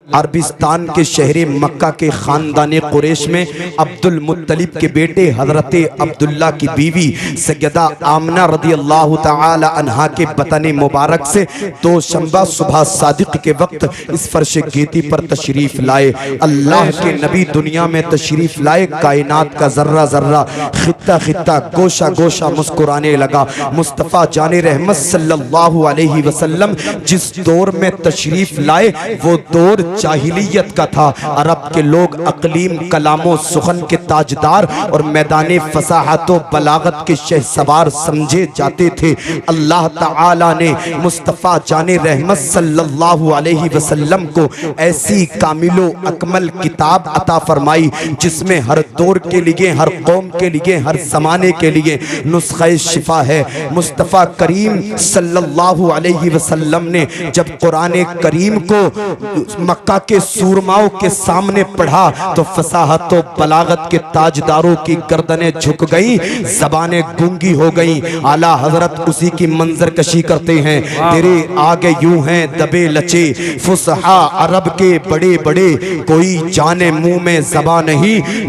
अरबिस्तान के शहर मक्का के ख़ानदान कुरैश में अब्दुल मुत्तलिब के बेटे हज़रत अब्दुल्ला की बीवी सैयदा आमना रदी अल्लाह ताला अन्हा के बतन मुबारक से दोशंबा सुबह सादिक के वक्त इस फर्श गीती पर तशरीफ़ लाए। अल्लाह के नबी दुनिया में तशरीफ़ लाए, कायनात का जर्रा जर्रा खित्ता खित्ता गोशा गोशा मुस्कुराने लगा। मुस्तफ़ा जाने रहमत सल्लल्लाहु अलैहि वसल्लम जिस दौर में तशरीफ़ लाए वो दौर जाहिलियत का था। अरब के लोग अकलीम कलामो सुखन के ताजदार और मैदान फसाहत व बलागत के शहसवार समझे जाते थे। अल्लाह ताला ने मुस्तफ़ा जाने रहमत सल्लल्लाहु अलैहि वसल्लम को ऐसी कामिलो अकमल किताब अता फरमाई जिसमें हर दौर के लिए, हर कौम के लिए, हर ज़माने के लिए नुस्खे शिफा है। मुस्तफ़ा करीम सल्लल्लाहु अलैहि वसल्लम ने जब कुरान करीम को मक्का के सूरमाओं के सामने पढ़ा तो फसाहत व बलागत के ताजदारों की गर्दनें झुक गईं, ज़बानें गूंगी हो गईं। आला हजरत उसी की मंजर कशी करते हैं। तेरे आगे यूं हैं दबे लचे फुसहा अरब के बड़े बड़े, कोई जाने मुंह में ज़बान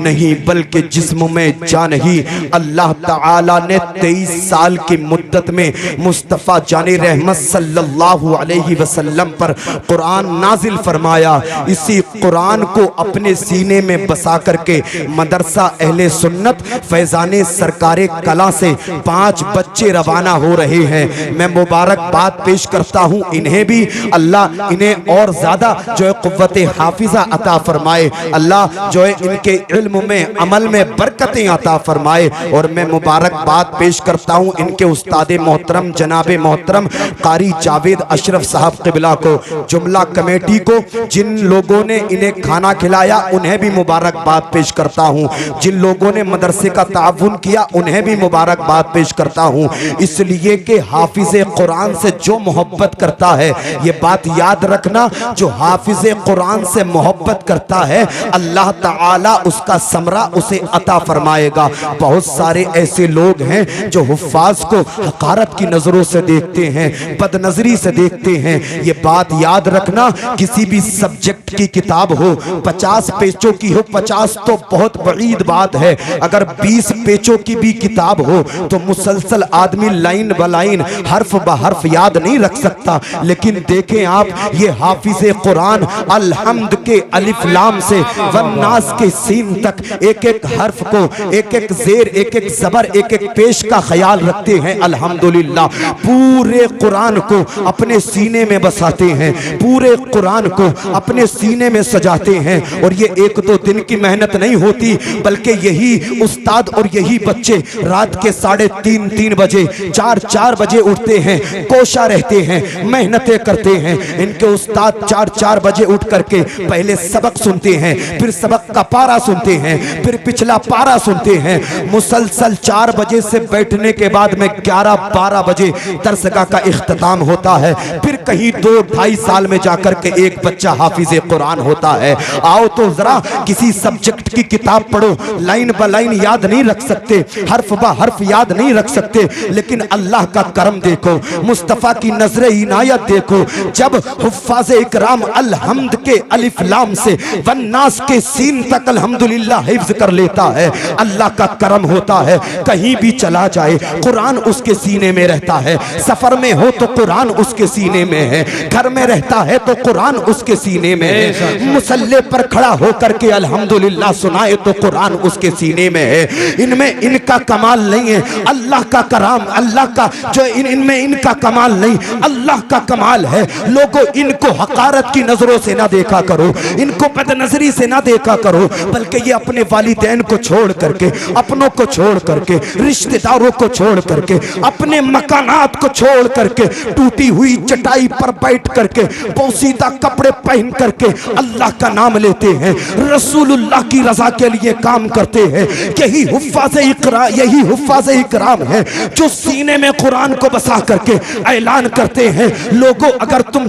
नहीं बल्कि जिस्म में जान ही। अल्लाह ताला ने 23 साल की मुद्दत में मुस्तफ़ा जाने रहमत सल्लल्लाहु अलैहि वसल्लम पर कुरान नाजिल फरमाया। इसी कुरान को अपने सीने में बसा करके मदरसा अहले सुन्नत फैजाने सरकारे कला से 5 बच्चे रवाना हो रहे हैं। मैं मुबारकबाद पेश करता हूँ इन्हें भी, अल्लाह इन्हें और ज्यादा जो है कुव्वत हाफिजा अता फरमाए, अल्लाह जो है इनके इल्म में अमल में बरकतें अता फरमाए। और मैं मुबारकबाद पेश करता हूँ इनके उस्ताद मोहतरम जनाब मोहतरम कारी जावेद अशरफ साहब क़िबला को, जुमला कमेटी को, जिन लोगों ने इन्हें खाना खिलाया उन्हें भी मुबारकबाद पेश करता हूँ, जिन लोगों ने मदरसे का ताउन किया उन्हें भी मुबारकबाद पेश करता हूँ। इसलिए कि हाफिज़े कुरान से जो मोहब्बत करता है, ये बात याद रखना, जो हाफिज़े कुरान से मोहब्बत करता है अल्लाह ताला उसका समरा उसे अता फरमाएगा। बहुत सारे ऐसे लोग हैं जो हुफ्फाज को हकारत की नजरों से देखते हैं, बदनजरी से देखते हैं। ये बात याद रखना, किसी भी सब्जेक्ट की किताब हो 50 पेजों की हो, 50 तो बहुत बईद बात है, अगर 20 पेजों की भी किताब हो तो मुसलसल आदमी लाइन ब लाइन हर्फ ब हर्फ याद नहीं रख सकता। लेकिन देखें आप, ये हाफिज़े कुरान अलहम्द के अलिफ लाम से वन्नास के सीन तक एक एक हर्फ को, एक एक जेर, एक एक जबर, एक एक पेश का ख्याल रखते हैं। अल्हम्दुलिल्लाह पूरे कुरान को अपने सीने में बसाते हैं, पूरे कुरान को अपने सीने में सजाते हैं। और ये 1-2 दिन की मेहनत नहीं होती, बल्कि यही उस्ताद और यही बच्चे रात के 3:30 बजे 4 बजे उठते हैं, कोशा रहते हैं, मेहनतें करते हैं। इनके उस्ताद 4 बजे उठ करके पहले सबक सुनते हैं, फिर सबक का पारा सुनते हैं, फिर पिछला पारा सुनते हैं। मुसलसल 4 बजे से बैठने के बाद में 11-12 बजे दरसगाह का इख्तिताम होता है। फिर कहीं 2-2.5 साल में जाकर के एक बच्चा हाफिज़े कुरान होता है। आओ तो जरा किसी सब्जेक्ट की किताब पढ़ो, लाइन ब लाइन याद नहीं रख सकते, हर्फ ब हर्फ याद नहीं रख सकते, लेकिन अल्लाह का करम देखो, मुस्तफ़ा की नजरे इनायत देखो। जब हुफ्फाज़े इकराम अलहम्द के अलिफ लाम से वन्नास के सीन तक अल्हम्दुलिल्लाह हिफ्ज़ कर लेता है, अल्लाह का करम होता है। कहीं भी चला जाए कुरान उसके सीने में रहता है, सफर में हो तो कुरान उसके सीने में है, घर में रहता है तो कुरान उसके सीने में है, मुसल्ले पर खड़ा होकर के अल्हम्दुलिल्लाह सुनाए तो कुरान उसके सीने में है। इनमें इनका कमाल नहीं है, अल्लाह का कराम, अल्लाह का जो इनमें इनका कमाल नहीं, अल्लाह का कमाल है। लोगों इनको हकारत की नजरों से ना देखा करो, इनको बदनजरी से ना देखा करो, बल्कि ये अपने वालिदैन को छोड़ करके, अपनों को छोड़ करके, रिश्तेदारों को छोड़ करके, अपने मकानात को छोड़ करके, टूटी हुई चटाई पर बैठ करके, पोसीदा कपड़े पहन करके अल्लाह का नाम लेते हैं, रसूलुल्लाह की रजा के लिए काम करते हैं। यही हुफ्फाज़े इकराम है जो सीने में कुरान को बसा करके ऐलान करते हैं, लोगों अगर तुम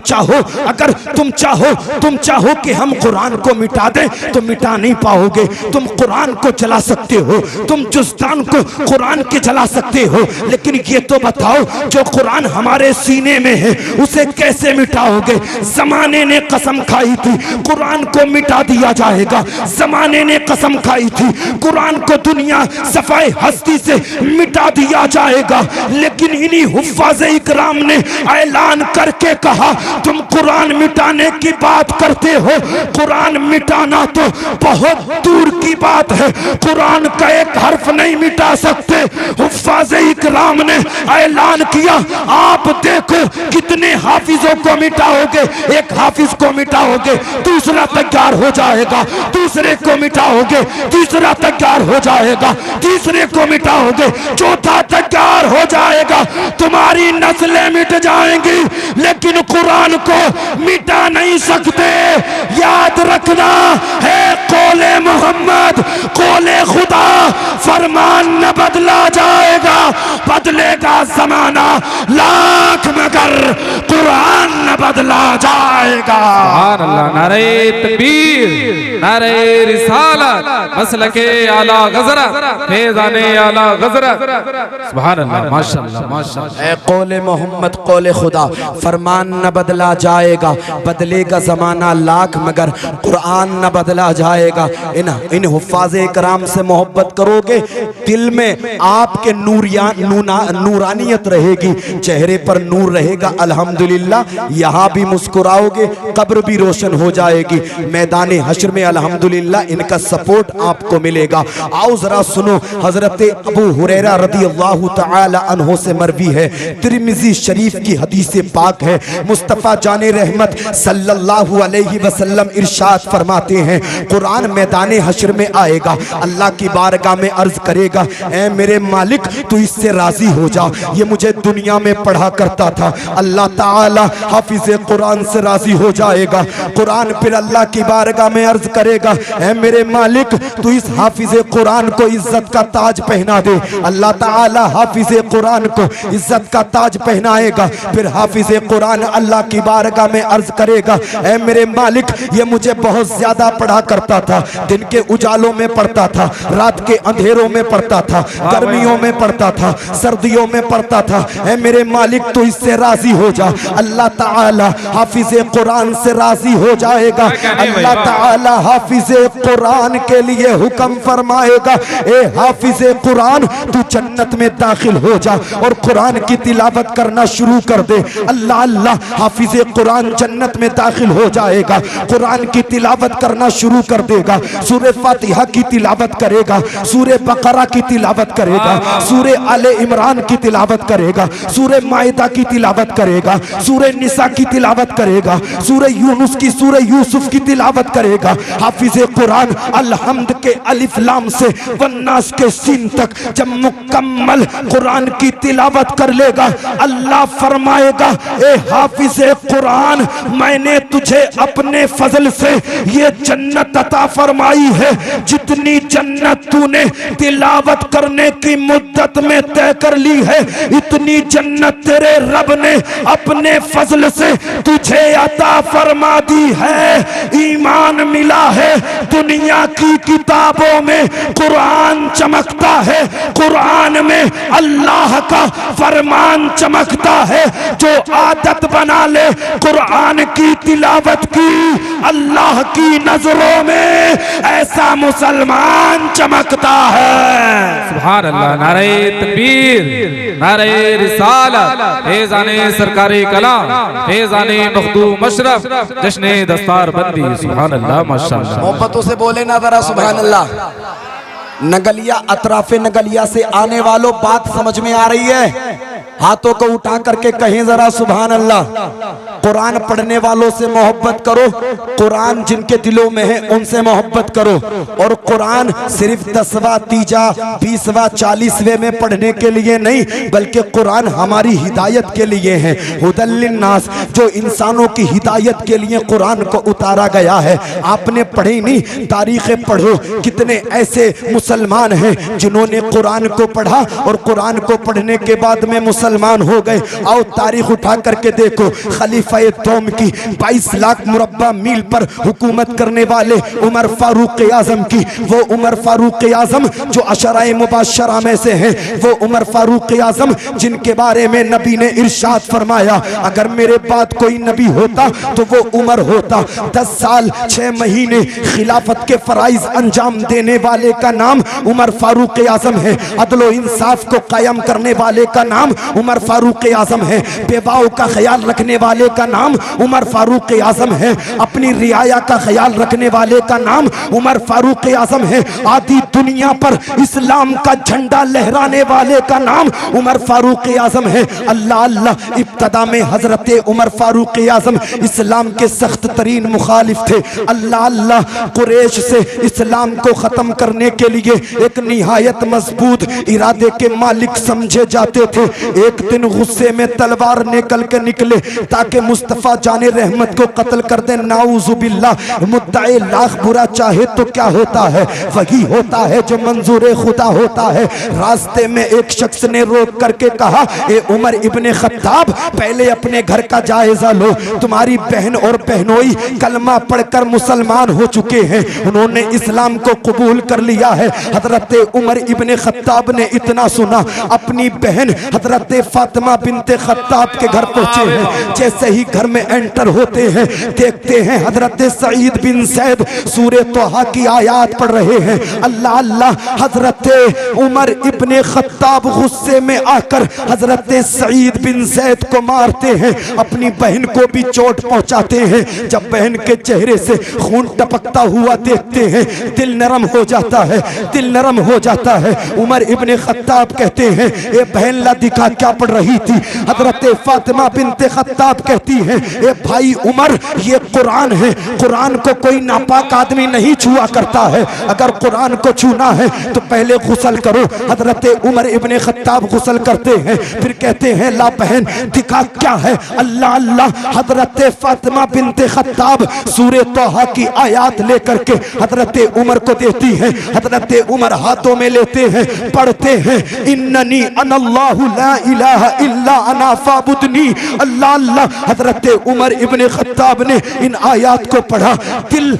चाहो कि हम कुरान को मिटा दें तो मिटा नहीं पाओगे। तुम कुरान को जला सकते हो, तुम जुस्तान को कुरान के जला सकते हो, लेकिन ये तो बताओ जो कुरान हमारे सीने में है उसे कैसे मिटाओगे। जमाने ने कसम कसम खाई थी कुरान को मिटा दिया जाएगा, जमाने ने कसम खाई थी कुरान को दुनिया सफाए हस्ती से मिटा दिया जाएगा, लेकिन इन्हीं हुफ्फाज़ इकराम ने ऐलान करके कहा तुम कुरान मिटाने की बात करते हो, कुरान मिटाना तो बहुत दूर की बात है, कुरान का एक हर्फ नहीं मिटा सकते। हुफ्फाज़ इकराम ने ऐलान किया आप देखो कितने हाफिजों को मिटाओगे, एक हाफिज को मिटाओगे दूसरा तैयार हो जाएगा, दूसरे को मिटाओगे तीसरा तैयार हो जाएगा, तीसरे को मिटाओगे चौथा तैयार हो जाएगा, तुम्हारी नस्लें मिट जाएंगी लेकिन कुरान को मिटा नहीं सकते। याद रखना है कौले मोहम्मद कौले खुदा, फरमान न बदला जाएगा, बदलेगा जमाना लाख मगर कुरान न बदला जाएगा। सुभान अल्लाह, नारे तकबीर, नारे रिसालत, मसलके आला गजरत, फैज़ाने आला गजरत। सुभान अल्लाह, माशाअल्लाह माशाअल्लाह। कौले मोहम्मद कौले खुदा, फरमान न बदला जाएगा, बदलेगा जमाना लाख मगर कुरान न बदला जाएगा। इन हुफ्फाज़े कराम से मोहब्बत करोगे दिल में आपके नूरानियत रहेगी, चेहरे पर नूर रहेगा, अल्हम्दुलिल्लाह यहाँ भी मुस्कुराओगे कब्र भी रोशन हो जाएगी, मैदान हश्र में अल्हम्दुलिल्लाह इनका सपोर्ट आपको मिलेगा। आओ जरा सुनो, हजरत अबू हुरैरा रदियल्लाहु तआला अन्हु से मरवी है, तिरमिज़ी शरीफ की हदीस पाक है, मुस्तफ़ा जाने रहमत सल्लल्लाहु अलैहि वसल्लम इरशाद फरमाते हैं कुरान मैदान हश्र में आएगा, अल्लाह की बारगाह में अर्ज करेगा ऐ मेरे मालिक तू इससे राजी हो जा, ये मुझे दुनिया में पढ़ा करता था। अल्लाह ताला हाफिज़े कुरान से राजी हो जाएगा। कुरान फिर अल्लाह की बारगाह में अर्ज करेगा ऐ मेरे मालिक तू इस हाफिज़े कुरान को इज्जत का ताज पहना दे। अल्लाह ताला हाफिज़े कुरान को इज्जत का ताज पहनाएगा। फिर हाफिज़े कुरान अल्लाह की बारगाह में अर्ज करेगा ऐ मेरे मालिक ये मुझे बहुत ज्यादा पढ़ा करता था, दिन के उजालों में पढ़ता था, रात के अंधेरों में पढ़ता था, गर्मियों में पढ़ता था, सर्दियों में पढ़ता था, ऐ मेरे मालिक तो इससे राजी हो जा। अल्लाह ताला हाफिज़े कुरान से राजी हो जाएगा। अल्लाह ताला हाफिज़े कुरान के लिए हुक्म फरमाएगा ए हाफिज़े कुरान तू जन्नत में दाखिल हो जा और कुरान की तिलावत करना शुरू कर दे। अल्लाह अल्लाह हाफिज़े कुरान जन्नत में दाखिल हो जाएगा, कुरान की तिलावत करना शुरू कर देगा, सूरे फातिहा की तिलावत करेगा, सूरे बकरा की तिलावत करेगा, सूरे आले इमरान की तिलावत करेगा, सूरे माइदा की तिलावत करेगा, सूरे निसा की तिलावत करेगा, सूरे यूनुस की, सूरे यूसुफ की तिलावत करेगा। हाफिज़े कुरान अलहम्द के अलिफ लाम से वन्नास के सीन तक जब मुकम्मल कुरान की तिलावत कर लेगा अल्लाह फरमाएगा ए हाफिज़े कुरान मैंने तुझे अपने फजल से ये जन्नत अता फरमाई है, जितनी जन्नत तूने तिलावत करने की मुद्दत में तय कर ली है इतनी जन्नत तेरे रब ने अपने फजल से तुझे अता फरमा दी है। ईमान मिला है, दुनिया की किताबों में कुरान चमकता है, कुरान में अल्लाह का फरमान चमकता है, जो आदत बना ले कुरान की तिलावत की अल्लाह की नजरों में ऐसा मुसलमान चमकता है। सुभान अल्लाह, नारे तकबीर, नारे रिसालत, फैज़ाने सरकारे कलाम, फैज़ाने मखदूम अशरफ, जश्ने दस्तार बंदी। सुभान अल्लाह माशाअल्लाह। मोहब्बतों से बोले ना जरा सुभान अल्लाह। नगलिया अतराफे नगलिया से आने वालों बात समझ में आ रही है? हाथों को उठा करके कहें जरा सुभान अल्लाह। कुरान पढ़ने वालों से मोहब्बत करो, कुरान जिनके दिलों में है उनसे मोहब्बत करो। और कुरान सिर्फ 10वां, 3वां, 20वां, 40वें में पढ़ने के लिए नहीं, बल्कि कुरान हमारी हिदायत के लिए है। हुदल लिन्नास, जो इंसानों की हिदायत के लिए कुरान को उतारा गया है। आपने पढ़ी नहीं, तारीखें पढ़ो, कितने ऐसे मुसलमान हैं जिन्होंने कुरान को पढ़ा और कुरान को पढ़ने के बाद में मुसलमान हो गए। आओ तारीख उठा करके देखो, खलीफा हल्फाए दौम की 22 लाख मुरब्बा मील पर हुकूमत करने वाले उमर फारूक आजम की, वो उमर फारूक आजम जो अशराए मुबाशरा में से हैं, वो उमर फारूक आजम जिनके बारे में नबी ने इरशाद फरमाया अगर मेरे बाद कोई नबी होता तो वो उमर होता। 10 साल 6 महीने खिलाफत के फराइज अंजाम देने वाले का नाम उमर फारूक आजम है। अदलो इंसाफ को कायम करने वाले का नाम उमर फारूक आजम है। बेवाओं का ख्याल रखने वाले का नाम उमर फारूक आजम है। अपनी रियाया का ख्याल रखने वाले का नाम उमर फारूक आजम है। आधी दुनिया पर इस्लाम का झंडा लहराने वाले का नाम उमर फारूक आजम है। अल्लाह अल्लाह, इब्तदा में हजरत उमर फारूक आजम इस्लाम के सख्त तरीन मुखालिफ थे। अल्लाह अल्लाह, कुरैश से इस्लाम को खत्म करने के लिए एक निहायत मजबूत इरादे के मालिक समझे जाते थे। एक दिन गुस्से में तलवार निकल के निकले ताकि मुस्तफा जाने रहमत को कत्ल कर दे। नाउजुबिल्लाह, मुद्दाए लाख बुरा चाहे तो क्या होता है, वही होता है जो मंजूर खुदा होता है। रास्ते में एक शख्स ने रोक करके कहा, ए उमर इब्ने खत्ताब, पहले अपने घर का जायजा लो। तुम्हारी बहन और बहनोई कलमा पढ़कर मुसलमान हो चुके हैं, उन्होंने इस्लाम को कबूल कर लिया है। हजरत उमर इब्ने खत्ताब ने इतना सुना, अपनी बहन हजरत फातिमा बिनते खत्ताब के घर पहुंचे हैं। जैसे ही घर में एंटर होते हैं, देखते हैं हजरत सईद बिन सैद सूरे तोहा की आयात पढ़ रहे हैं। अल्लाह अल्लाह, हजरत उमर इब्ने खत्ताब गुस्से में आकर हजरत सईद बिन सैद को मारते हैं, अपनी बहन को भी चोट पहुंचाते हैं। जब बहन के चेहरे से खून टपकता हुआ देखते हैं, दिल नरम हो जाता है, दिल नरम हो जाता है। उमर इब्ने खत्ताब कहते हैं, ए बहन ला दिखा क्या पढ़ रही थी। हजरत फातिमा बिनते खत्ताब कहती हैं, ए भाई उमर, ये कुरान है, कुरान को कोई नापाक आदमी नहीं छुआ करता है, अगर कुरान को छूना है तो पहले गुस्ल करो। हजरत उमर इब्ने खत्ताब गुस्ल करते हैं, फिर कहते हैं, ला बहन दिखा क्या है। अल्लाह अल्लाह, हजरत फातिमा बिनते खत्ताब सूरे तोहा की आयात लेकर के हजरत उमर को देती हैं। हजरत उमर हाथों में लेते हैं, पढ़ते हैं, इन्ननी अनल्लाहु ला इलाहा इल्ला अना फाबुदनी। अल्लाह अल्लाह, हजरत उमर इब्ने खत्ताब ने इन आयात को पढ़ा, दिल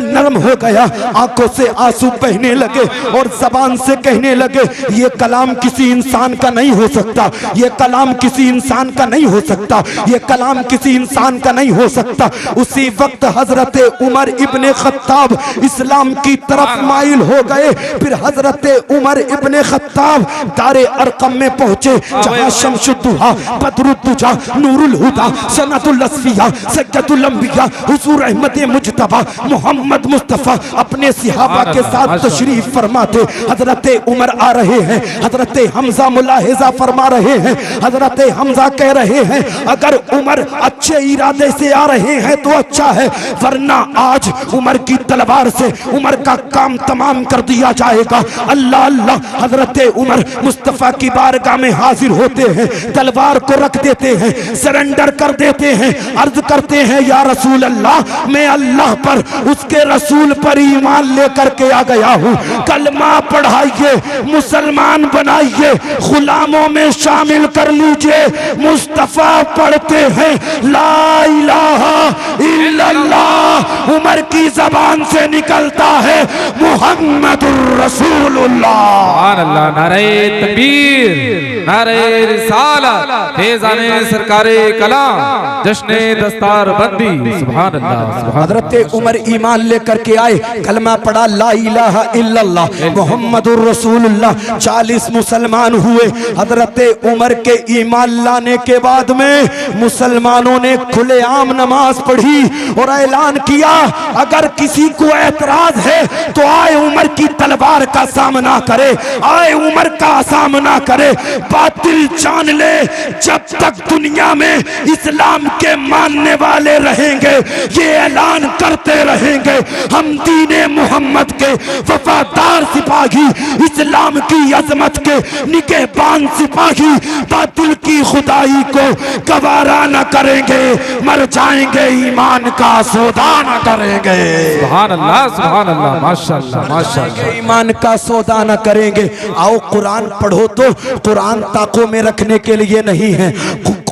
नरम हो गया, आंखों से आंसू बहने लगे और जबान से कहने लगे, ये कलाम किसी इंसान का नहीं हो सकता, ये कलाम किसी इंसान का नहीं हो सकता, ये कलाम किसी इंसान का नहीं हो सकता। उसी वक्त हजरत उमर इब्ने खत्ताब इस्लाम की तरफ माइल हो गए। फिर हजरत उमर इब्ने खत्ताब दारे अरकम में पहुंचे, जहां शमसुद्दुहा, बदरुद्दुजा, नूरुल हुदा, सनतुल अस्फिया, सज्जतुल अंबिया, हुजूर अहमद मुज्तबा मोहम्मद मुस्तफा अपने सिहाबा के साथ तशरीफ फरमाते। हजरत उमर आ रहे हैं, हजरत हमजा मुलाहिजा फरमा रहे हैं। हजरत हमजा कह रहे हैं, अगर उमर अच्छे इरादे से आ रहे हैं तो अच्छा है, वरना आज उमर की तलवार से उमर का काम तमाम कर दिया जाएगा। अल्लाह अल्लाह, हजरत उमर मुस्तफा की बारगाह में हाजिर होते हैं, तलवार को रख देते हैं, सरेंडर कर देते हैं, अर्ज करते हैं, या रसूल अल्लाह, मैं अल्लाह पर, उसके रसूल पर ईमान लेकर के आ गया हूँ, कलमा पढ़ाइए, मुसलमान बनाइए, गुलामों में शामिल कर लीजिए। मुस्तफा पढ़ते हैं, ला इलाहा इल्लल्लाह, उमर की जबान से निकलता है, मुहम्मदुर रसूलुल्लाह। सुभान अल्लाह, नारे तकबीर, नारे रिसालत, फैज़ाने सरकारे कलाम, जश्ने दस्तार बंदी। सुभान अल्लाह। हजरत उमर ईमान लेकर के आए, कलमा पढ़ा, ला इलाहा इल्लल्लाह मुहम्मदुर रसूलुल्लाह। 40 मुसलमान हुए। हजरत उमर के ईमान लाने के बाद में मुसलमानों ने खुलेआम नमाज पढ़ी और ऐलान किया, अगर किसी को एतराज है तो आए उमर की तलवार का सामना करे, आए उमर का सामना करे, बातिल जान ले, जब तक दुनिया में इस्लाम के मानने वाले रहेंगे, ये ऐलान करते रहेंगे, हम दीने मोहम्मद के वफादार सिपाही, इस्लाम की अजमत के निगहबान सिपाही, बातिल की खुदाई को गवारा न करेंगे, मर जाएंगे, ईमान का सौदा न करेंगे। सुभान अल्लाह, सुभान अल्लाह, माशाअल्लाह, माशाअल्लाह, ईमान का सौदा न करेंगे। आओ कुरान पढ़ो तो कुरान ताकों में रखने के लिए नहीं है,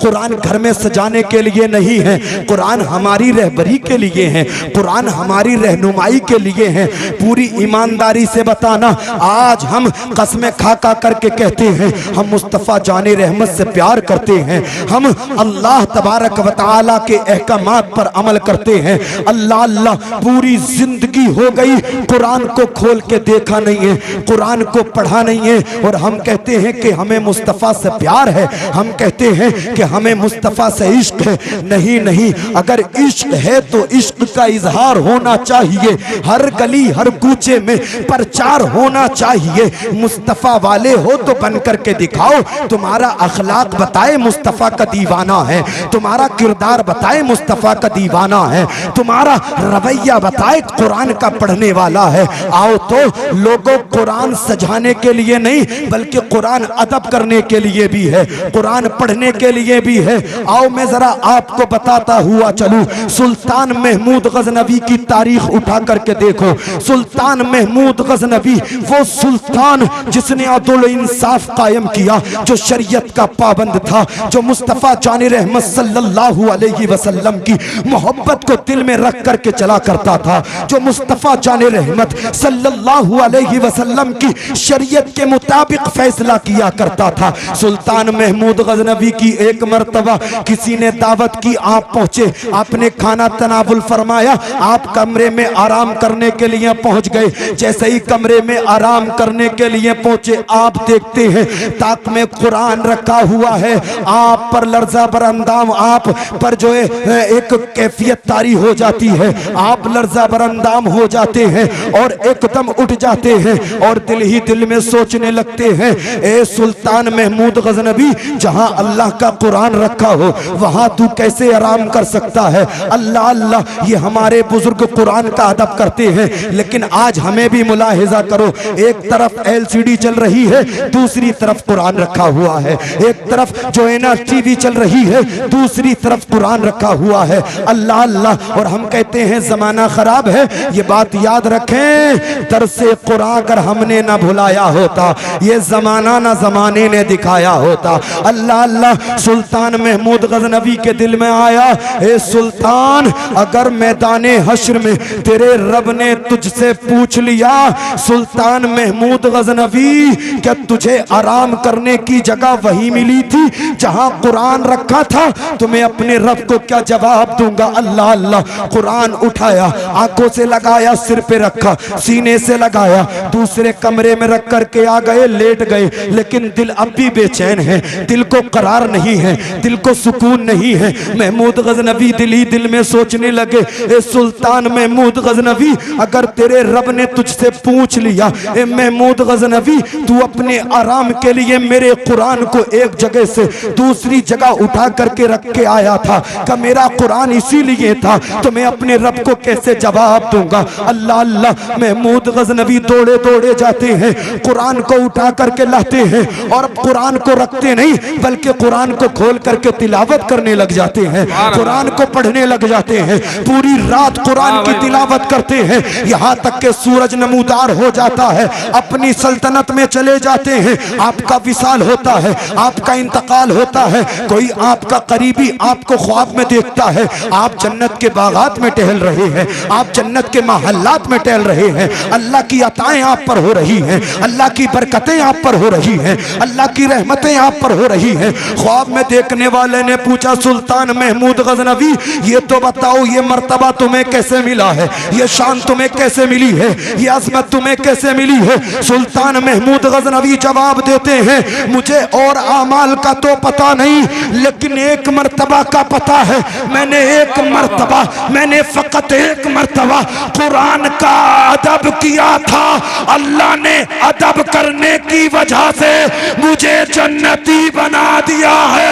कुरान घर में सजाने के लिए नहीं है, कुरान हमारी रहबरी के लिए है, कुरान हमारी रहनुमाई के लिए है। पूरी ईमानदारी से बताना, आज हम कसमें खा खा करके कहते हैं हम मुस्तफ़ा जाने रहमत से प्यार करते हैं, हम अल्लाह तबारक व तआला के अहकामात पर अमल करते हैं। अल्लाह अल्लाह पूरी जिंदगी हो गई, कुरान को खोल के देखा नहीं है, कुरान को पढ़ा नहीं है, और हम कहते हैं कि हमें मुस्तफ़ा से प्यार है, हम कहते हैं कि हमें मुस्तफ़ा से इश्क है। नहीं नहीं, अगर इश्क है तो इश्क का इजहार होना चाहिए, हर गली हर कूचे में प्रचार होना चाहिए। मुस्तफ़ा वाले हो तो बन करके दिखाओ, तुम्हारा अखलाक बताए मुस्तफ़ा का दीवाना है, तुम्हारा किरदार बताए मुस्तफ़ा का दीवाना है, तुम्हारा रवैया बताए कुरान का पढ़ने वाला है। आओ तो लोगों, कुरान सजाने के लिए नहीं बल्कि कुरान अदब करने के लिए भी है, कुरान पढ़ने के लिए भी है। आओ मैं जरा आपको बताता हुआ चलूं, सुल्तान महमूद गजनवी की तारीख उठा करके देखो। सुल्तान महमूद गजनवी वो सुल्तान जिसने अदल इंसाफ कायम किया, जो शरीयत का पाबंद था, जो मुस्तफ़ा जाने रहमत सल्लल्लाहु अलैहि वसल्लम की मोहब्बत को दिल में रख करके चला करता था, जो मुस्तफ़ा जाने रहमत सल्लल्लाहु अलैहि वसल्लम की शरीयत के मुताबिक फैसला किया करता था। सुल्तान महमूद गजनवी की एक मर्तबा किसी ने दावत की, आप पहुंचे, आपने खाना तनावुल फरमाया, आप कमरे में आराम करने के लिए पहुंच गए। जैसे ही कमरे में आराम करने के लिए पहुंचे, आप देखते हैं ताक में कुरान रखा हुआ है, आप पर लर्जा बरअंदाम, आप पर जो है एक कैफियत तारी हो जाती है, आप लर्जा बरअंदाम हो जाते हैं और एकदम उठ जाते हैं और दिल ही दिल में सोचने लगते हैं, ए सुल्तान महमूद गजनवी, जहां अल्लाह का कुरान रखा हो वहां तू कैसे आराम कर सकता है? अल्लाह अल्लाह, ये हमारे बुजुर्ग कुरान का अदब करते हैं, लेकिन आज हमें भी मुलाहिजा करो, एक तरफ एलसीडी चल रही है, दूसरी तरफ कुरान रखा हुआ है, एक तरफ जो है ना टीवी चल रही है, दूसरी तरफ कुरान रखा हुआ है। अल्लाह अल्लाह, और हम कहते हैं जमाना खराब है। ये बात याद रखें, दरसे कुरान अगर हमने ना भुलाया होता, ये जमाना ना जमाने ने दिखाया होता। अल्लाह अल्लाह, सुल्तान महमूद गजनवी के दिल में आया, ए सुल्तान, अगर मैदाने हश्र में तेरे रब ने तुझसे पूछ लिया, सुल्तान महमूद गजनवी, क्या तुझे आराम करने की जगह वही मिली थी जहां कुरान रखा था? तुम्हें अपने रब को क्या जवाब दूंगा? अल्लाह अल्लाह, कुरान उठाया, आंखों से लगाया, सिर पे रखा, सीने से लगाया, दूसरे कमरे में रख करके आ गए, लेट गए, लेकिन दिल अब भी बेचैन है, दिल को करार नहीं है, दिल को सुकून नहीं है। महमूद गजनवी दिल ही दिल में सोचने लगे, ए सुल्तान महमूद गजनवी, अगर तेरे रब ने तुझसे पूछ लिया, ए महमूद गजनवी, तू अपने आराम के लिए मेरे कुरान को एक जगह से दूसरी जगह उठा करके रख के आया था, का मेरा कुरान इसीलिए था, तो मैं अपने रब को कैसे जवाब दूंगा? अल्लाह अल्लाह, महमूद गजनवी दौड़े दौड़े जाते हैं, कुरान को उठा करके लाते हैं और कुरान को रखते नहीं बल्कि कुरान को खोल करके तिलावत करने लग जाते हैं, कुरान को पढ़ने लग जाते हैं, पूरी रात कुरान की तिलावत करते हैं, यहाँ तक के सूरज नमूदार हो जाता है, अपनी सल्तनत में चले जाते हैं, आपका विसाल होता है, आपका इंतकाल होता है, कोई आपका करीबी आपको ख्वाब में देखता है, आप जन्नत के बागात में टहल रहे हैं, आप जन्नत के महल्लात में टहल रहे हैं, अल्लाह की अताएं आप पर हो रही हैं, अल्लाह की बरकतें आप पर हो रही हैं, अल्लाह की रहमतें आप पर हो रही हैं। ख्वाब में देखने वाले ने पूछा, सुल्तान महमूद गजनवी, ये तो बताओ, ये मर्तबा तुम्हें कैसे मिला है, ये शान तुम्हें कैसे मिली है, ये अजमत तुम्हें कैसे मिली है? सुल्तान महमूद गजनवी जवाब देते हैं, मुझे और आमाल का तो पता नहीं, लेकिन एक मर्तबा का पता है, मैंने फकत एक मर्तबा कुरान का अदब किया था, अल्लाह ने अदब करने की वजह से मुझे जन्नती बना दिया है।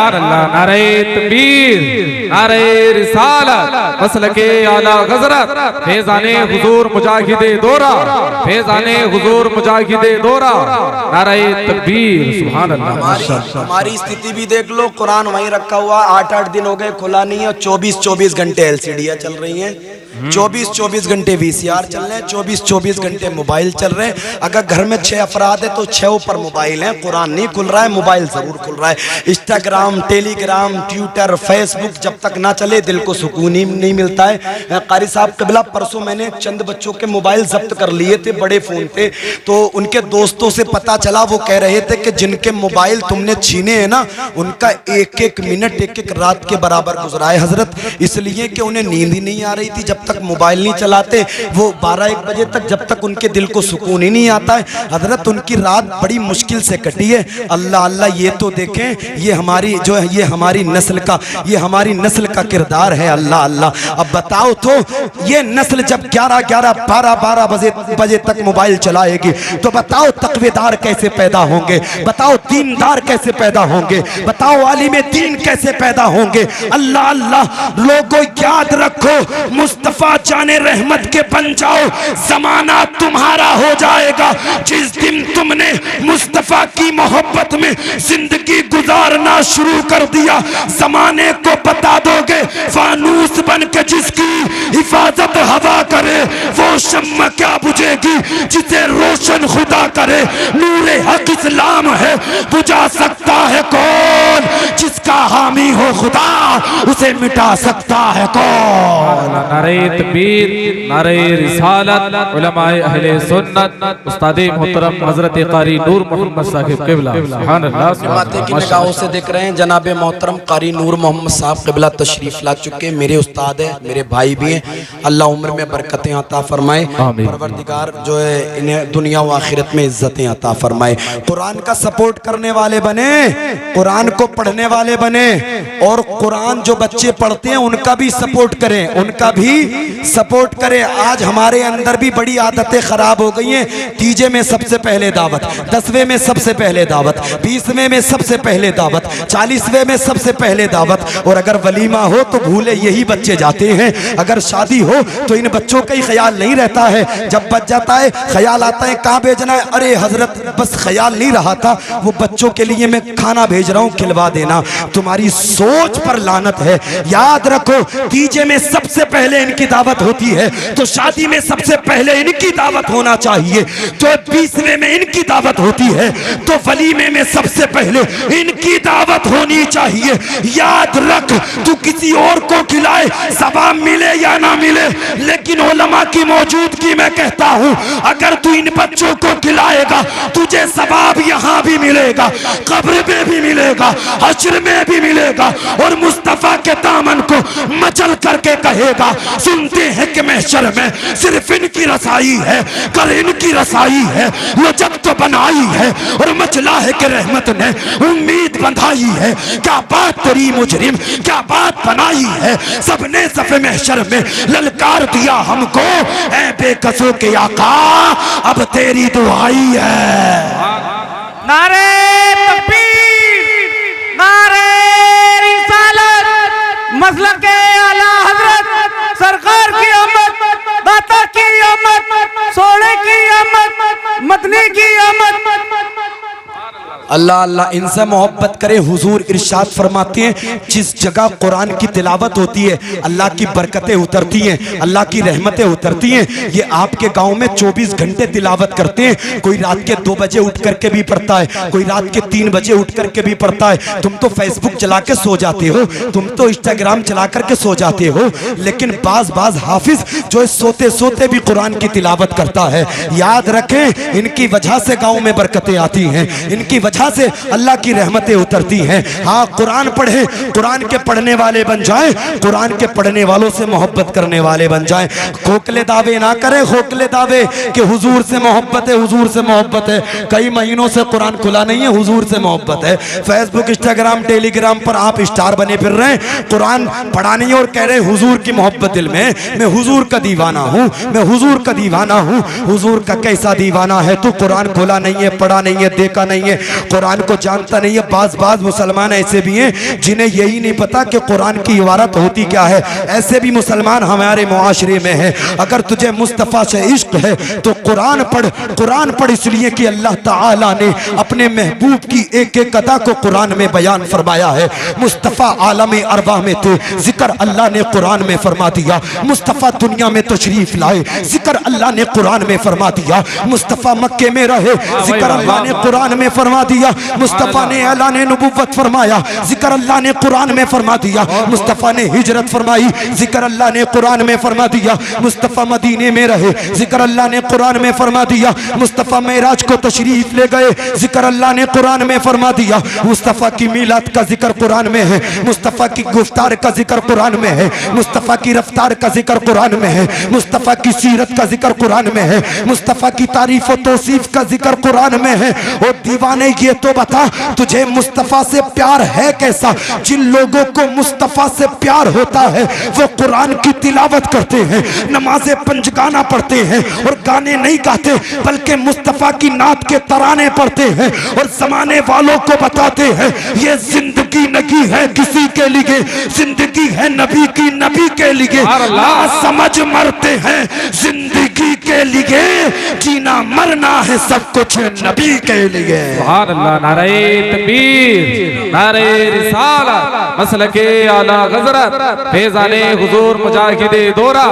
अल्लाह, नारे तकबीर, नारे रिसालत, मसलके आला हज़रत, फैज़ाने हुज़ूर मुजाहिदे दौरा, फैज़ाने हुज़ूर मुजाहिदे दौरा, नारे तकबीर, सुभान अल्लाह। हमारी स्थिति भी देख लो, कुरान वहीं रखा हुआ, 8-8 दिन हो गए खुला नहीं है, 24-24 घंटे एलसीडियां चल रही हैं। 24-24 घंटे VCR चल रहे हैं, 24-24 घंटे मोबाइल चल रहे हैं। अगर घर में 6 अफराद है तो 6 पर मोबाइल है, कुरान नहीं खुल रहा है, मोबाइल जरूर खुल रहा है। इंस्टाग्राम, टेलीग्राम, ट्विटर, फेसबुक जब तक ना चले दिल को सुकून ही नहीं मिलता है। कारी साहब कबिला, परसों मैंने चंद बच्चों के मोबाइल जब्त कर लिए थे, बड़े फोन थे, तो उनके दोस्तों से पता चला, वो कह रहे थे कि जिनके मोबाइल तुमने छीने हैं ना, उनका एक एक मिनट एक एक रात के बराबर गुजरा है हजरत, इसलिए कि उन्हें नींद ही नहीं आ रही थी जब तक मोबाइल नहीं चलाते। वो 12-1 बजे तक जब तक उनके दिल को सुकून ही नहीं आता है हजरत, उनकी रात बड़ी मुश्किल से कटी है। अल्लाह अल्लाह, ये तो देखें, ये हमारी जो है, ये हमारी नस्ल का किरदार है। अल्लाह अल्लाह, अब बताओ तो ये नस्ल जब 11-11, 12-12 बजे तक मोबाइल चलाएगी तो बताओ तकवेदार कैसे पैदा होंगे, बताओ दीनदार कैसे पैदा होंगे, बताओ आलिम दीन कैसे पैदा होंगे। अल्लाह अल्लाह, लोगों याद रखो, मुस्तफा जाने रहमत के बन जाओ, जमाना तुम्हारा हो जाएगा। जिस दिन तुमने मुस्तफा की मोहब्बत में जिंदगी गुजारना शुरू कर दिया, जमाने को बता दोगे फानूस बन के जिसकी हिफाजत हवा करे, वो शम्मा क्या बुझेगी जिसे रोशन खुदा करे। नूरे हक इस्लाम है, बुझा सकता है कौन, जिसका हामी हो खुदा उसे मिटा सकता है कौन। नारे तकबीर, नारे रिसालत, उलमाए अहले सुन्नत, उस्ताद मोहतरम हजरत कारी नूर मोहम्मद साहिब क़िबला, सुभान अल्लाह। माते की निगाहों से देख रहे हैं जनाब मोहतरम कारी नूर मोहम्मद साहब क़िबला तशरीफ ला चुके, मेरे उस्ताद है, मेरे भाई भी हैं। अल्लाह उम्र में बरकतें अता फरमाए, परवरदिगार जो है इन्हें दुनिया व आखिरत में इज्जतें अता फरमाए। कुरान का सपोर्ट करने वाले बने, कुरान को पढ़ने वाले बने, और कुरान जो बच्चे पढ़ते हैं उनका भी सपोर्ट करें, उनका भी सपोर्ट करें। आज हमारे अंदर भी बड़ी आदतें खराब हो गई हैं। तीजे में सबसे पहले दावत, 10वें में सबसे पहले दावत, 20वें में सबसे पहले दावत, 40वें में सबसे पहले दावत, और अगर वलीमा हो तो भूले यही बच्चे जाते हैं। अगर शादी हो तो इन बच्चों का ही ख्याल नहीं रहता है, जब बच जाता है ख्याल आता है कहाँ भेजना है, अरे हजरत बस ख्याल नहीं रहा था, वो बच्चों के लिए मैं खाना भेज रहा हूँ, खिलवा देना। तुम्हारी सोच पर लानत है। याद रखो, तीजे में सबसे पहले इनकी दावत होती है तो शादी में सबसे पहले इनकी दावत होना चाहिए। तो 20वें में इनकी दावत होती है तो वलीमे में सबसे पहले इनकी दावत होनी चाहिए। याद रख, तू किसी और को खिलाए सवाब मिले या ना मिले, लेकिन उलमा की मौजूदगी में कहता हूं, अगर तू इन बच्चों को खिलाएगा तुझे सवाब यहां भी मिलेगा, कब्र में भी मिलेगा, हश्र में भी मिलेगा, और मुस्तफा के दामन को मचल करके कहेगा, सुनते हैं कि महशर में सिर्फ इनकी रसाई है, कर इनकी रसाई है, वो जब तो बनाई है और मचला है कि रहमत ने उम्मीद बंधाई है। क्या बात तेरी मुजरिम, क्या बात बनाई है, सबने सफ़े महशर में ललकार दिया हमको, ऐ बेकसों के आका अब तेरी दुआई है। नारे तकबीर, नारे रिसालत, मसलक के आला हजरत सरकार की आमद, दाता की आमद, सोने की आमद, मदनी की आमद। अल्लाह अल्लाह, इनसे मोहब्बत करे। हुजूर इरशाद फरमाते हैं, जिस जगह कुरान की तिलावत होती है अल्लाह की बरकतें उतरती हैं, अल्लाह की रहमतें उतरती हैं। ये आपके गांव में 24 घंटे तिलावत करते हैं, कोई रात के 2 बजे उठ करके भी पढ़ता है, कोई रात के 3 बजे उठ करके भी पढ़ता है। तुम तो फेसबुक चला के सो जाते हो, तुम तो इंस्टाग्राम चला करके सो जाते हो, लेकिन बाज हाफिज जो सोते सोते भी कुरान की तिलावत करता है। याद रखें, इनकी वजह से गाँव में बरकतें आती हैं, इनकी वजह से अल्लाह की रहमतें उतरती हैं। हाँ, कुरान पढ़े, कुरान के पढ़ने वाले बन जाएं, कुरान के पढ़ने वालों से मोहब्बत करने वाले बन जाएं। खोखले दावे ना करें, खोखले दावे कि हुजूर से मोहब्बत है, हुजूर से मोहब्बत है। कई महीनों से कुरान खुला नहीं है, हुजूर से मोहब्बत है। फेसबुक, इंस्टाग्राम, टेलीग्राम पर आप स्टार बने फिर रहे हैं, कुरान पढ़ा नहीं और कह रहे हैं हुजूर की मोहब्बत दिल में, मैं हुजूर का दीवाना हूँ, मैं हुजूर का दीवाना हूँ। हुजूर का कैसा दीवाना है तू? कुरान खोला नहीं है, पढ़ा नहीं है, देखा नहीं है, कुरान को जानता नहीं है। बाज मुसलमान ऐसे भी हैं जिन्हें यही नहीं पता कि कुरान की इबारत होती क्या है। ऐसे भी मुसलमान हमारे मुआशरे में हैं। अगर तुझे मुस्तफ़ा से इश्क है तो कुरान पढ़ इसलिए कि अल्लाह ताला ने अपने महबूब की एक एक अदा को कुरान में बयान फरमाया है। मुस्तफ़ा आलम अरवा में थे, जिक्र अल्लाह ने कुरान में फरमा दिया। मुस्तफ़ा दुनिया में तशरीफ लाए, जिक्र अल्लाह ने कुरान में फरमा दिया। मुस्तफ़ा मक्के में रहे, जिक्र अल्लाह ने कुरान में फरमा दिया। मुस्तफ़ा ने ऐलान नबुव्वत फरमाया, जिक्र अल्लाह ने कुरान में फरमा दिया। मुस्तफ़ा ने हिजरत फरमाई, जिक्र अल्लाह ने कुरान में फरमा दिया। मुस्तफ़ा मदीने में रहे, जिक्र अल्लाह ने कुरान में फरमा दिया। मुस्तफ़ा मेराज को तशरीफ ले गए, जिक्र अल्लाह ने कुरान में फरमा दिया। मुस्तफ़ा की मीलाद का जिक्र कुरान में है, मुस्तफ़ा की गुफ्तार का जिक्र कुरान में है, मुस्तफ़ा की रफ्तार का जिक्र कुरान में है, मुस्तफ़ा की सीरत का जिक्र कुरान में है, मुस्तफ़ा की तारीफ और तौसीफ का जिक्र कुरान में है। और दीवाने ये तो बता तुझे मुस्तफ़ा से प्यार है कैसा? जिन लोगों को मुस्तफ़ा से प्यार होता है वो कुरान की तिलावत करते हैं, नमाज़े पंजगाना पढ़ते हैं और गाने नहीं गाते बल्कि मुस्तफ़ा की नात के तराने पढ़ते हैं और ज़माने वालों को बताते हैं ये जिंदगी नहीं है किसी के लिए, जिंदगी है नबी की, नबी के लिए। ना समझ मरते हैं जिंदगी के लिए, जीना मरना है सब कुछ नबी के लिए। सुभान अल्लाह। नारे तकबीर, नारे रिसालत, मसलके आला हज़रत, फैज़ाने हुज़ूर मुजाहिदे दोरा,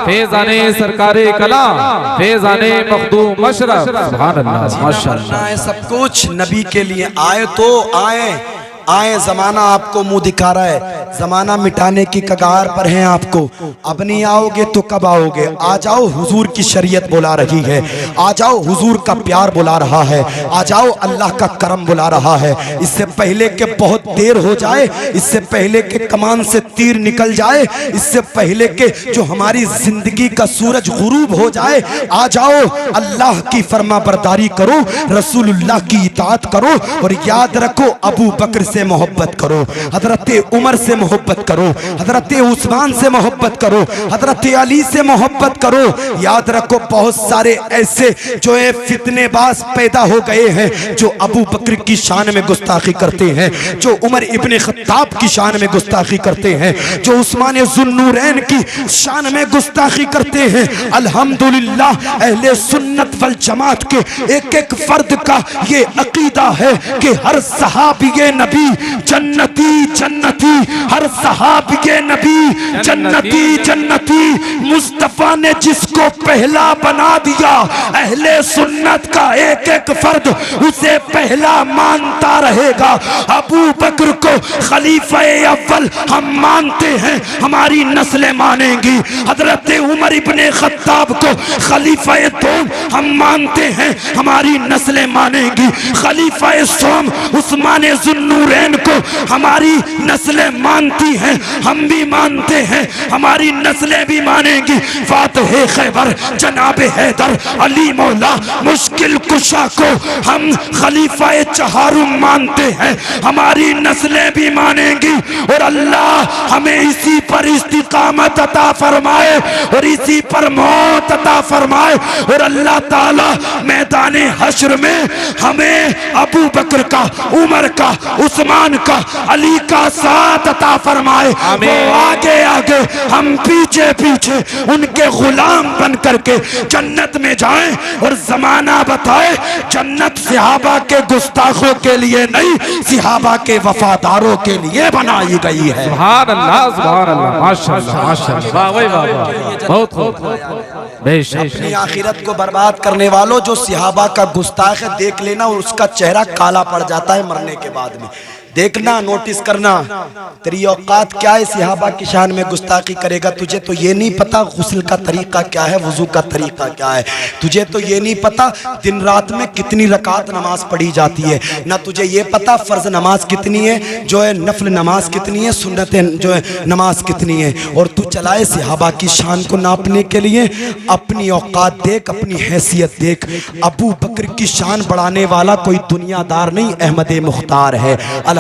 फैज़ाने सरकारे कलाम, फैज़ाने मखदूम मशरफ। सुभान अल्लाह, माशाअल्लाह। है सब कुछ नबी के लिए। आए तो आए, जमाना आपको मुंह दिखा रहा है, जमाना मिटाने की कगार पर है आपको। अब नहीं आओगे तो कब आओगे? आ जाओ, हुजूर की शरीयत बुला रही है। आ जाओ, हुजूर का प्यार बुला रहा है। आ जाओ, अल्लाह का करम बुला रहा है। इससे पहले के बहुत देर हो जाए, इससे पहले के कमान से तीर निकल जाए, इससे पहले के जो हमारी जिंदगी का सूरज गुरूब हो जाए, आ जाओ, अल्लाह की फरमा बरदारी करो, रसूलुल्लाह की इताअत करो और याद रखो अबू बकर से मोहब्बत करो, हजरत उमर से मोहब्बत करो, हजरत उस्मान से मोहब्बत करो, हजरत अली से मोहब्बत करो। याद रखो बहुत सारे ऐसे जो है फितनेबाज पैदा हो गए हैं जो अबू बकर की शान में गुस्ताखी करते हैं, जो उमर इब्ने खत्ताब की शान में गुस्ताखी करते हैं, जो उस्मान ज़ुन्नूरैन की शान में गुस्ताखी करते हैं। अल्हम्दुलिल्लाह अहले सुन्नत वल जमात के एक एक फर्द का ये अकीदा है कि हर सहाबी नबी जन्नती जन्नती, हर सहाबी नबी जन्नती जन्नती। मुस्तफा ने जिसको पहला बना दिया, अहले सुन्नत का एक एक फर्द उसे पहला मानता रहेगा। अबू बकर को खलीफा अव्वल हम मानते हैं, हमारी नस्लें मानेंगी। हजरत उमर इब्ने खत्ताब को खलीफा दोम हम मानते हैं, हमारी नस्लें मानेंगी। खलीफा सोम उस्मान ज़ुन्नूरैन को हमारी नस्लें मानती हैं, हम भी मानते हैं, हमारी नस्लें भी मानेंगी। फातिह खैबर जनाब हैदर अली मौला मुश्किल कुशा को हम खलीफा चहारुम मानते हैं, हमारी नस्लें भी मानेंगी। और अल्लाह हमें इसी पर इस्तिकामत अता फरमाए और इसी पर मौत अता फरमाए। और अल्लाह ताला मैदाने हश्र में हमें अबू बकर का, उमर का, उस्मान का, अली का साथ अता फरमाए। वो आगे आगे हम पीछे पीछे उनके गुलाम बन करके जन्नत में जाएं और जमाना बताए जन्नत सहाबा के गुस्ताखों के लिए नहीं, सहाबा के वफादारों के लिए बनाई गई है। सुभान अल्लाह, सुभान अल्लाह, माशाअल्लाह, माशाअल्लाह, वाह वाह वाह, बहुत खूब। बेशक अपनी आखिरत को बर्बाद करने वालों, जो सहाबा का गुस्ताख है देख लेना और उसका चेहरा काला पड़ जाता है मरने के बाद में। देखना, नोटिस करना, तेरी औकात क्या है सहाबा की शान में गुस्ताखी करेगा। तुझे तो ये नहीं पता गुस्ल का तरीका क्या है, वजू का तरीका क्या है। तुझे तो ये नहीं पता दिन रात में कितनी रकात नमाज पढ़ी जाती है, ना तुझे ये पता फर्ज नमाज कितनी है, जो है नफल नमाज कितनी है, सुन्नत जो है नमाज कितनी है। और तू चलाए सहाबा की शान को नापने के लिए। अपनी औकात देख, अपनी हैसियत देख। अबू बकर की शान बढ़ाने वाला कोई दुनियादार नहीं, अहमद मुख्तार है।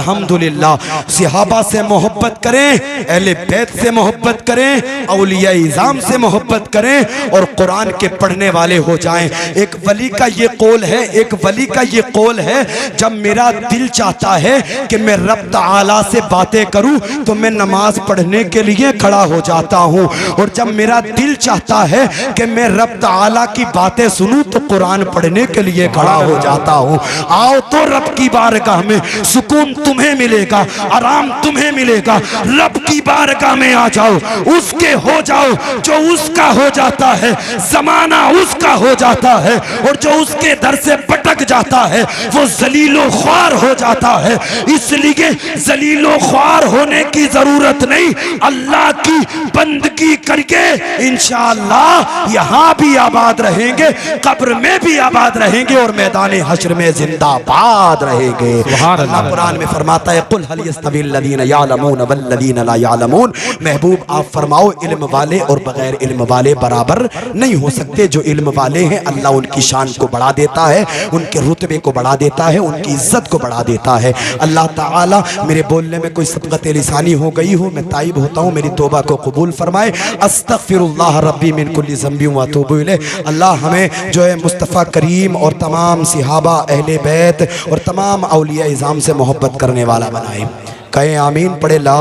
अल्हम्दुलिल्लाह सहाबा से मोहब्बत करें, अहले बैत से मोहब्बत करें, औलिया इज़ाम से मोहब्बत करें और कुरान के पढ़ने वाले हो जाएं। एक वली का ये कौल है, एक वली का ये कौल है, जब मेरा दिल चाहता है कि मैं रब ताला से बातें करूं तो मैं नमाज पढ़ने के लिए खड़ा हो जाता हूं, और जब मेरा दिल चाहता है कि मैं रब ताला की बातें सुनूं तो कुरान पढ़ने के लिए खड़ा हो जाता हूं। आओ तो रब की बारगाह में सुकून तुम्हें मिलेगा, आराम तुम्हें मिलेगा। रब की बारगाह में आ जाओ, उसके हो जाओ, जो उसका हो जाता है जमाना उसका हो जाता है, और जो उसके दर से भटक जाता है वो जलीलो ख्वार हो जाता है। इसलिए जलीलो ख्वार होने की जरूरत नहीं, अल्लाह की बंदगी करके इंशाअल्लाह यहाँ भी आबाद रहेंगे, कब्र में भी आबाद रहेंगे और मैदान हश्र में जिंदाबाद रहेंगे। अल्लाह कुरान में फरमाता है कुल हल यस्तविल लदीन यालमून वल लदीन ला यालमून, महबूब आप फरमाओ इल्म वाले और बगैर इल्म वाले बराबर नहीं हो सकते। जो इल्म वाले हैं अल्लाह उनकी शान को बढ़ा देता है, उनके रुतबे को बढ़ा देता है, उनकी इज्जत को बढ़ा देता है। अल्लाह ताला मेरे बोलने में कोई सबक़त लिसानी हो गई हो, मैं ताइब होता हूँ, मेरी तौबा को कबूल फरमाए। अस्तग़फिरुल्लाह रब्बी मिन कुल्ली ज़ंबी व अतूबु इलैह। अल्लाह हमें जो है मुस्तफ़ा करीम और तमाम सहाबा अहले बैत और तमाम औलिया इज़ाम से मोहब्बत करने वाला बनाए। कहें आमीन, पढ़े ला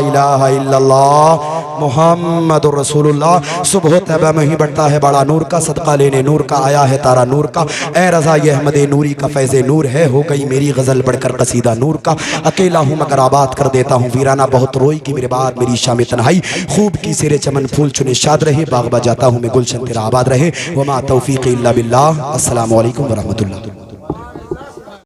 इलाहा इल्लल्लाह मुहम्मदुर रसूलुल्लाह। सुबह तैबा में ही बढ़ता है बड़ा नूर का, सदका लेने नूर का आया है तारा नूर का। ए रज़ा ये अहमद नूरी का फैज़े नूर है, हो गई मेरी गज़ल बढ़कर कसीदा नूर का। अकेला हूँ मगर आबाद कर देता हूँ वीराना, बहुत रोई की मेरे बाद मेरी शाम तन्हाई। खूब की सिरे चमन फूल चुने शाद रहे, बाग बजाता हूँ मैं गुलशन तेरा आबाद रहे। वमा तौफीक़ इल्ला बिल्लाह। अस्सलामु अलैकुम व रहमतुल्लाह।